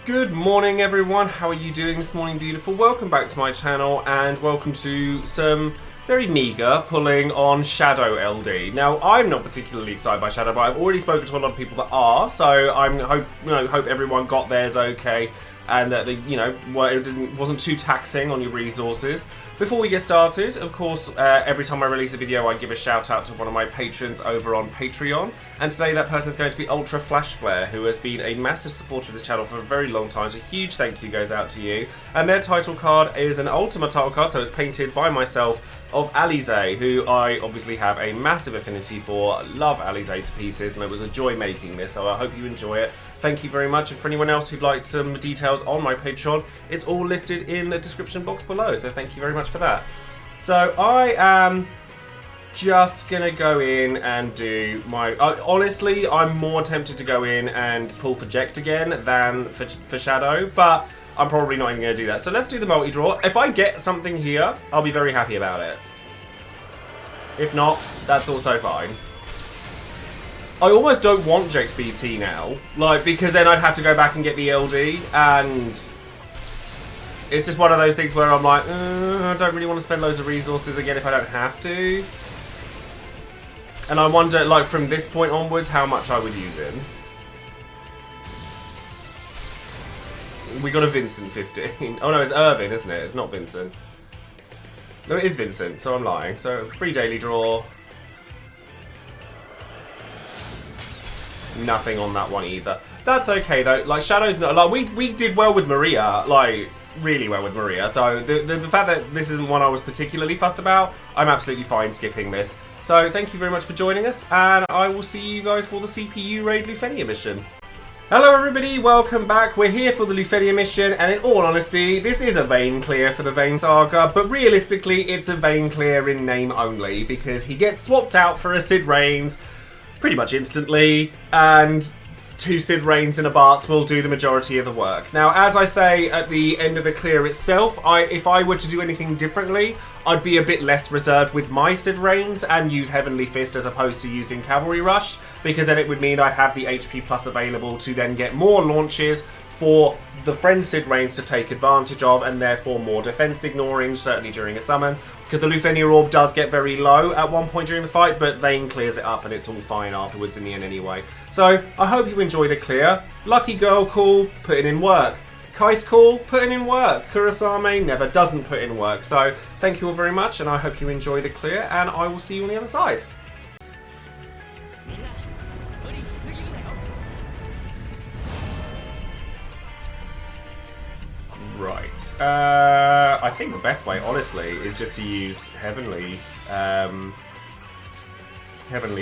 Good morning everyone, how are you doing this morning, beautiful? Welcome back to my channel and welcome to some very meagre pulling on Shadow LD. Now, I'm not particularly excited by Shadow, but I've already spoken to a lot of people that are, so I hope everyone got theirs okay and that it wasn't too taxing on your resources. Before we get started, of course, every time I release a video, I give a shout out to one of my patrons over on Patreon. And today that person is going to be Ultra Flash Flare, who has been a massive supporter of this channel for a very long time. So a huge thank you goes out to you. And their title card is an Ultimate title card, so it's painted by myself, of Alize, who I obviously have a massive affinity for. Love Alize to pieces, and it was a joy making this, so I hope you enjoy it. Thank you very much, and for anyone else who'd like some details on my Patreon, it's all listed in the description box below, so thank you very much for that. So I am just gonna go in and do my... honestly, I'm more tempted to go in and pull for Ject again than for Shadow, but I'm probably not even going to do that. So let's do the multi-draw. If I get something here, I'll be very happy about it. If not, that's also fine. I almost don't want Ject BT now, because then I'd have to go back and get the LD, and it's just one of those things where I'm like, I don't really want to spend loads of resources again if I don't have to. And I wonder, from this point onwards, how much I would use him. We got a Vincent 15. Oh no, it's Irvin, isn't it? It's not Vincent. No, it is Vincent, so I'm lying. So, free daily draw. Nothing on that one either. That's okay though. Shadow's not... we did well with Maria. Really well with Maria. So, the fact that this isn't one I was particularly fussed about, I'm absolutely fine skipping this. So, thank you very much for joining us, and I will see you guys for the CPU Raid Lufenia mission. Hello everybody, welcome back. We're here for the Lufenia mission, and in all honesty, this is a Vayne clear for the Vayne saga, but realistically, it's a Vayne clear in name only, because he gets swapped out for a Sid Reigns pretty much instantly, and 2 Sid Reigns in a Bartz will do the majority of the work. Now, as I say at the end of the clear itself, if I were to do anything differently, I'd be a bit less reserved with my Sid Reigns and use Heavenly Fist as opposed to using Cavalry Rush, because then it would mean I'd have the HP plus available to then get more launches for the friend Sid Reigns to take advantage of, and therefore more defense ignoring, certainly during a summon. Because the Lufenia Orb does get very low at one point during the fight, but Vayne clears it up and it's all fine afterwards in the end anyway. So, I hope you enjoyed a clear. Lucky Girl Call, putting in work. Kai's Call, putting in work. Kurosame never doesn't put in work. So, thank you all very much, and I hope you enjoy the clear, and I will see you on the other side. Right. I think the best way, honestly, is just to use Heavenly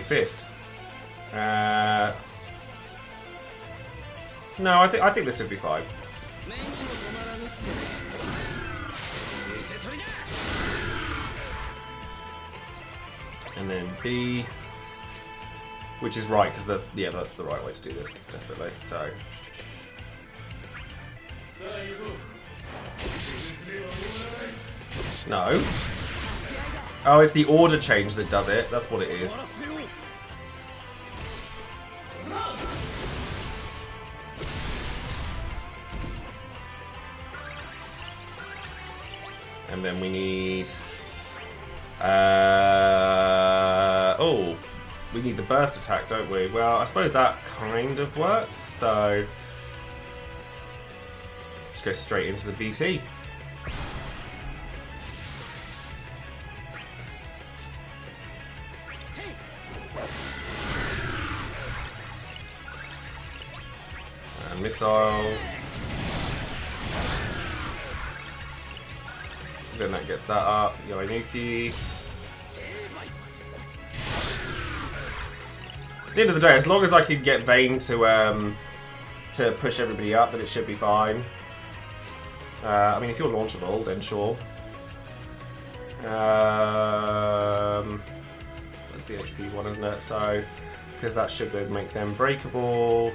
Fist. No, I think this would be fine. And then B, which is right, because that's the right way to do this, definitely. So. No. Oh, it's the order change that does it. That's what it is. And then we need... oh, we need the burst attack, don't we? Well, I suppose that kind of works, so... just go straight into the BT. And missile. Then that gets that up. Yoinuki. At the end of the day, as long as I can get Vayne to push everybody up, then it should be fine. I mean, if you're launchable, then sure. That's the HP one, isn't it? So, because that should make them breakable.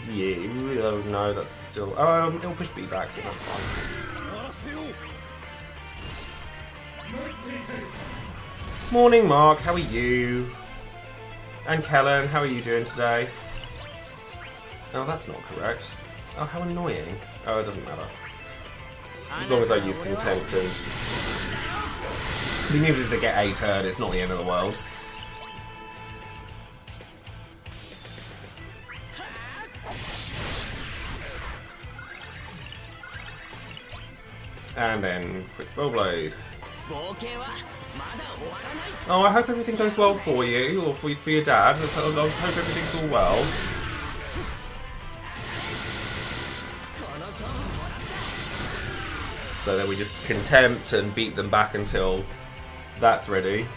Yeah, oh no, that's still... it'll push B back, so that's fine. Morning, Mark, how are you? And Kellen, how are you doing today? Oh, that's not correct. Oh, how annoying. Oh, it doesn't matter. As long as I use Contempt and... even if they get a turn, it's not the end of the world. And then quick Spellblade. Oh, I hope everything goes well for you, or for your dad. I hope everything's all well. So then we just Contempt and beat them back until that's ready.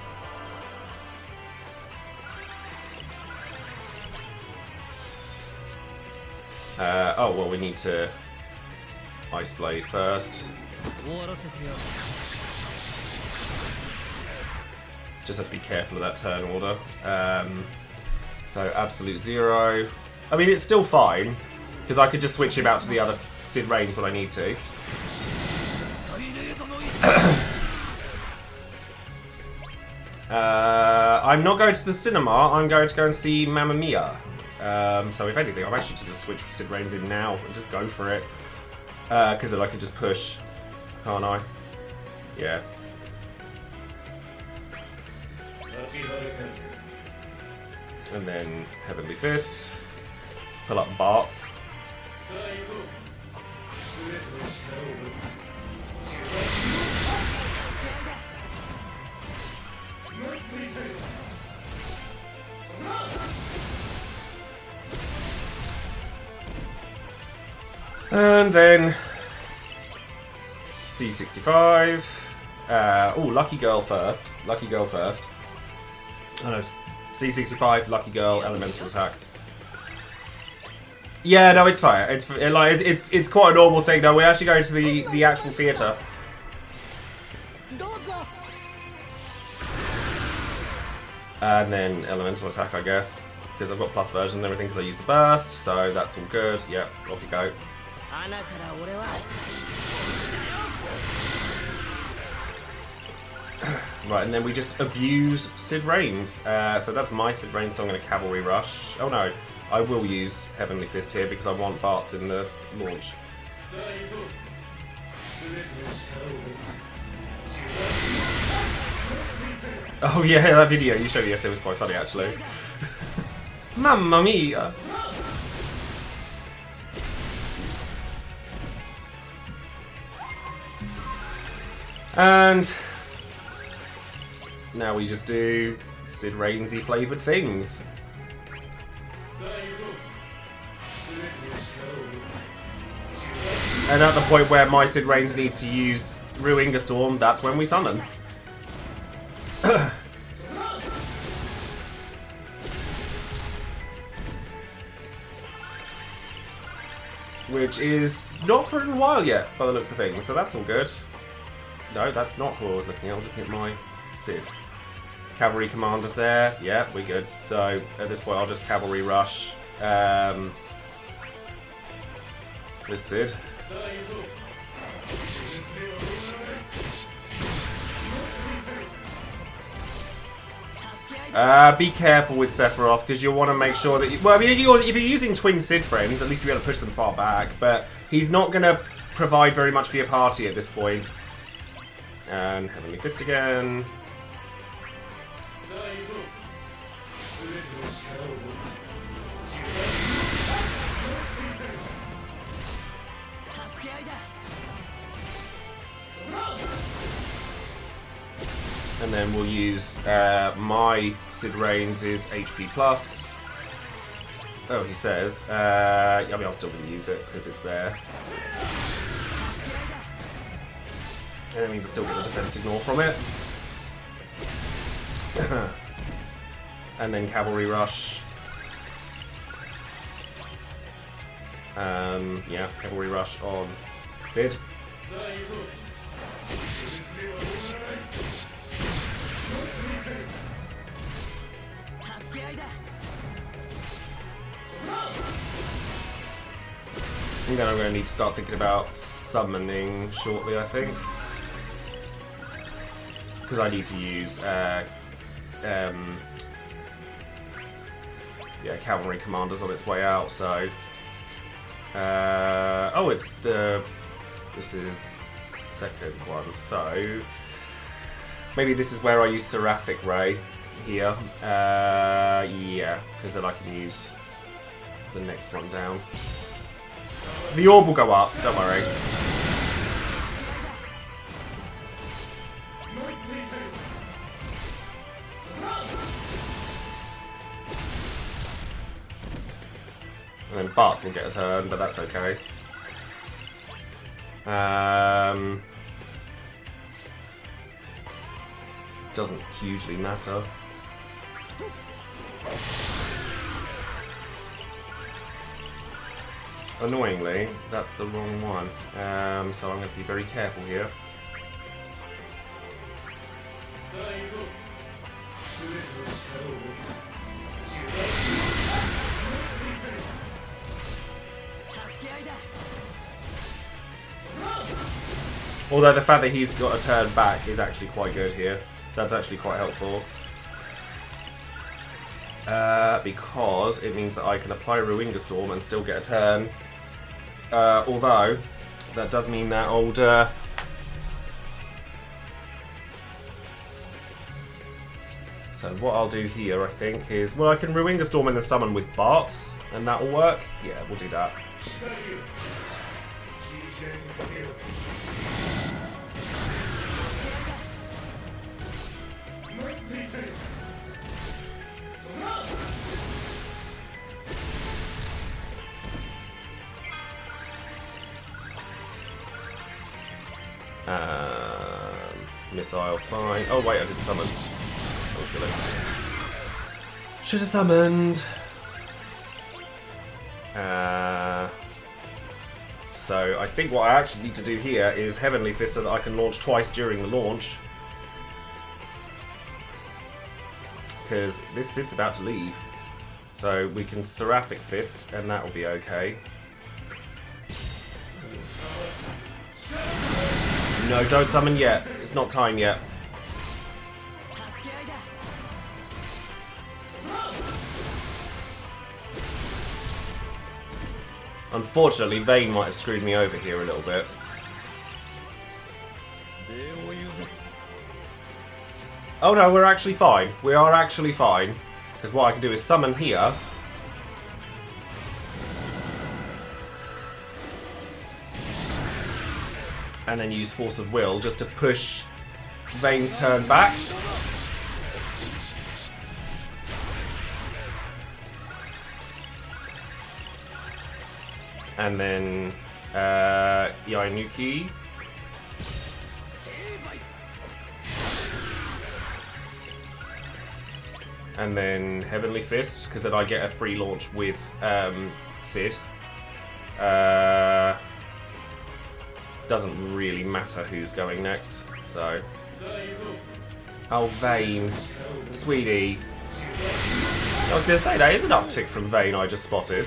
Oh, well, we need to Ice Blade first. Just have to be careful of that turn order. So Absolute Zero. I mean, it's still fine, because I could just switch him out to the other Sid Reigns when I need to. I'm not going to the cinema, I'm going to go and see Mamma Mia. So if anything, I'm actually just switch Sid Reigns in now and just go for it. Because then I can just push, can't I? Yeah. And then Heavenly Fist. Pull up Bart's. And then C65. Oh, Lucky Girl first. Lucky Girl first. Oh no, C65, Lucky Girl, Elemental Attack. Yeah, no, it's fine. It's quite a normal thing. No, we're actually going to the actual theatre. And then Elemental Attack, I guess, because I've got plus version and everything because I used the burst, so that's all good. Yep, off you go. Right, and then we just abuse Sid Reigns. So that's my Sid Reigns, so I'm going to Cavalry Rush. Oh no, I will use Heavenly Fist here because I want Bart's in the launch. Oh yeah, that video you showed yesterday was quite funny actually. Mamma mia! And now we just do Sid Reigns-y flavoured things. And at the point where my Sid Reigns needs to use Ruinga Storm, that's when we summon. Which is not for a while yet, by the looks of things, so that's all good. No, that's not what I was looking at. I was looking at my Sid. Cavalry Commander's there. Yeah, we're good. So at this point, I'll just Cavalry Rush this Sid. Be careful with Sephiroth because you'll want to make sure that well, I mean, if you're using twin Sid friends, at least you'll be able to push them far back. But he's not going to provide very much for your party at this point. And Heavenly Fist again. And then we'll use my Sid Reigns' HP plus. Oh, he says. I mean, I'm still going to use it because it's there. And that means I still get a defense ignore from it. And then Cavalry Rush. Yeah, Cavalry Rush on Sid. And then I'm going to need to start thinking about summoning shortly, I think. Because I need to use yeah, Cavalry Commanders on its way out, so Oh, it's the... This is second one, so... Maybe this is where I use Seraphic Ray here. Yeah, because then I can use the next one down. The orb will go up, don't worry. And then Bart will get a turn, but that's okay. Doesn't hugely matter. Annoyingly, that's the wrong one. So I'm going to be very careful here. Although the fact that he's got a turn back is actually quite good here. That's actually quite helpful. Because it means that I can apply Ruinga Storm and still get a turn. Although, that does mean that old... So what I'll do here, I think, is... Well, I can Ruinga Storm and then summon with Bart's, and that'll work. Yeah, we'll do that. Missile's fine. Oh wait, I didn't summon. That was silly. Should have summoned. So I think what I actually need to do here is Heavenly Fist so that I can launch twice during the launch. Because this Sid's about to leave. So we can Seraphic Fist and that will be okay. No, don't summon yet. It's not time yet. Unfortunately, Vayne might have screwed me over here a little bit. Oh no, we're actually fine. We are actually fine. Because what I can do is summon here. And then use Force of Will just to push Vayne's turn back. And then Yainuki. And then Heavenly Fist, because then I get a free launch with Sid. Doesn't really matter who's going next, so... Oh, Vayne. Sweetie. I was going to say, that is an uptick from Vayne I just spotted.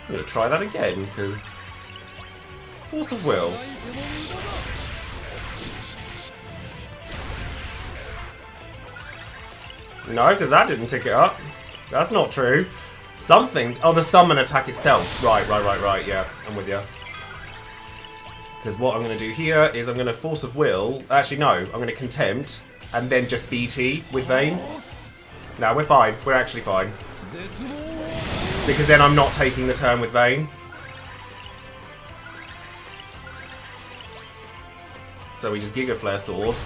I'm going to try that again, because... Force of Will. No, because that didn't tick it up. That's not true. Something... Oh, the summon attack itself. Right, yeah, I'm with you. Because what I'm going to do here is I'm going to Force of Will... Actually, no. I'm going to Contempt, and then just BT with Vayne. No, we're fine. We're actually fine. Because then I'm not taking the turn with Vayne. So we just Giga Flare Sword.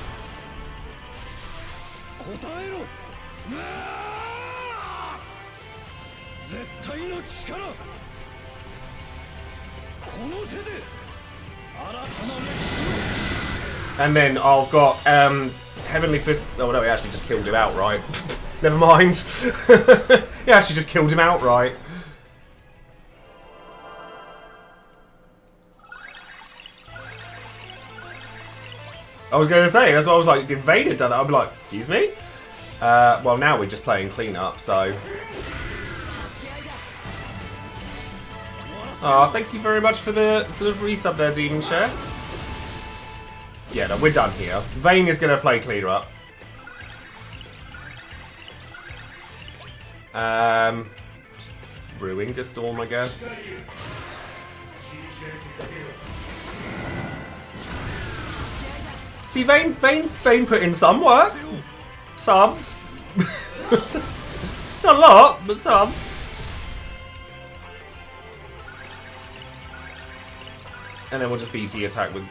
And then I've got Heavenly Fist. Oh no, he actually just killed him outright. Never mind. He actually just killed him outright. I was going to say, that's what I was like, did Vayne have done that? I'd be like, excuse me? Well, now we're just playing cleanup, so... Oh, thank you very much for the resub there, Demon Chef. Yeah, no, we're done here. Vayne is going to play cleanup. Ruinga Storm, I guess. See, Vayne put in some work. Some. Not a lot, but some. And then we'll just BT attack with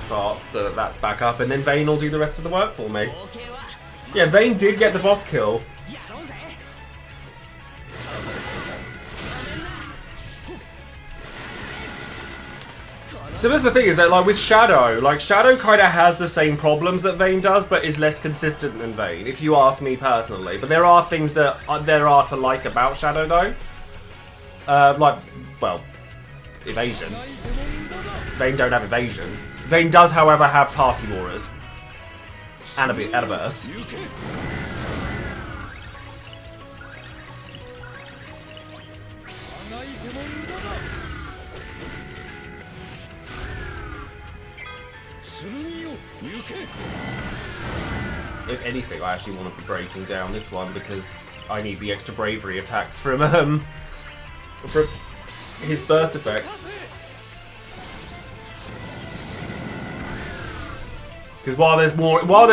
Bart, so that's back up, and then Vayne will do the rest of the work for me. Yeah, Vayne did get the boss kill. So that's the thing, is that like with Shadow, like Shadow kind of has the same problems that Vayne does, but is less consistent than Vayne, if you ask me personally. But there are things that there are to like about Shadow though. Like, well, evasion. Vayne don't have evasion. Vayne does, however, have party aura's and a burst. If anything, I actually want to be breaking down this one because I need the extra bravery attacks from his burst effect. Because while there's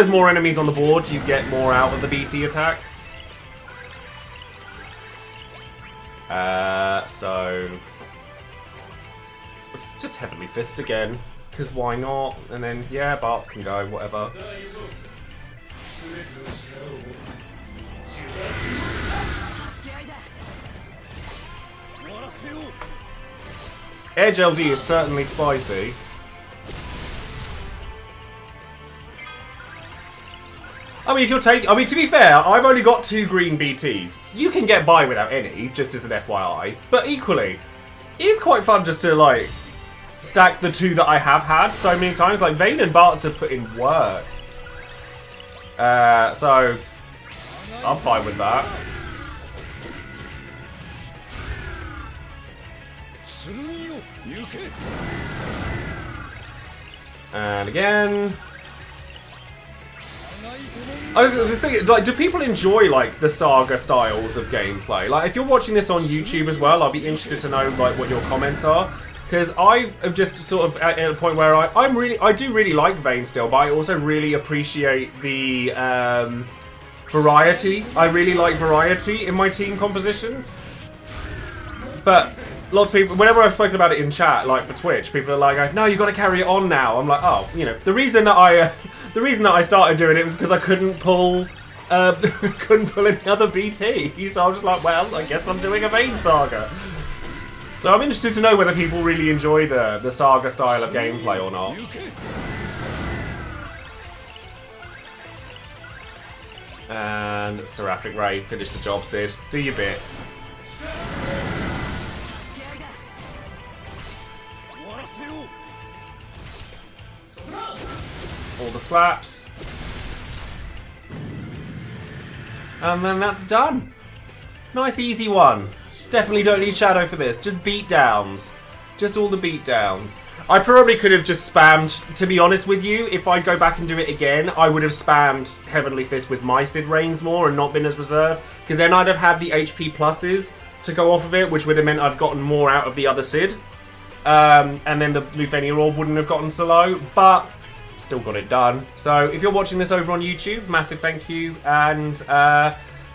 more enemies on the board, you get more out of the BT attack. So just Heavenly Fist again, because why not? And then yeah, Bart's can go, whatever. Edge LD is certainly spicy. I mean, to be fair, I've only got 2 green BTs. You can get by without any, just as an FYI. But equally, it is quite fun just to, like, stack the 2 that I have had so many times. Like, Vayne and Bart's have put in work. So, I'm fine with that. And again. I was just thinking, like, do people enjoy, like, the saga styles of gameplay? Like, if you're watching this on YouTube as well, I'll be interested to know, like, what your comments are. Because I am just sort of at a point where I do really like Vayne still, but I also really appreciate the variety. I really like variety in my team compositions. But lots of people, whenever I've spoken about it in chat, like for Twitch, people are like, "No, you got to carry it on now." I'm like, "Oh, you know, the reason that I started doing it was because I couldn't pull any other BT. So I was just like, well, I guess I'm doing a Vayne saga." So I'm interested to know whether people really enjoy the saga style of gameplay or not. And Seraphic Ray, finish the job, Sid. Do your bit. All the slaps. And then that's done. Nice easy one. Definitely don't need Shadow for this. Just beatdowns. Just all the beatdowns. I probably could have just spammed, to be honest with you, if I go back and do it again, I would have spammed Heavenly Fist with my Sid Reigns more and not been as reserved. Because then I'd have had the HP pluses to go off of it, which would have meant I'd gotten more out of the other Sid. And then the Lufenia Orb wouldn't have gotten so low, but still got it done. So if you're watching this over on YouTube, massive thank you. And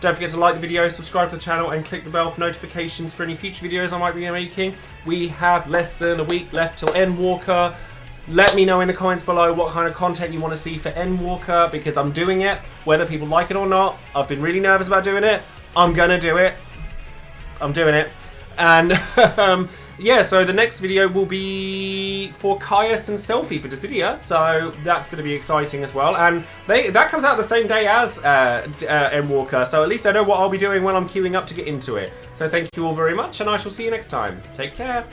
don't forget to like the video, subscribe to the channel, and click the bell for notifications for any future videos I might be making. We have less than a week left till Endwalker. Let me know in the comments below what kind of content you want to see for Endwalker, because I'm doing it, whether people like it or not. I've been really nervous about doing it. I'm gonna do it. I'm doing it. And yeah, so the next video will be for Caius and Selfie for Dissidia, so that's going to be exciting as well. And that comes out the same day as Endwalker, so at least I know what I'll be doing when I'm queuing up to get into it. So thank you all very much, and I shall see you next time. Take care.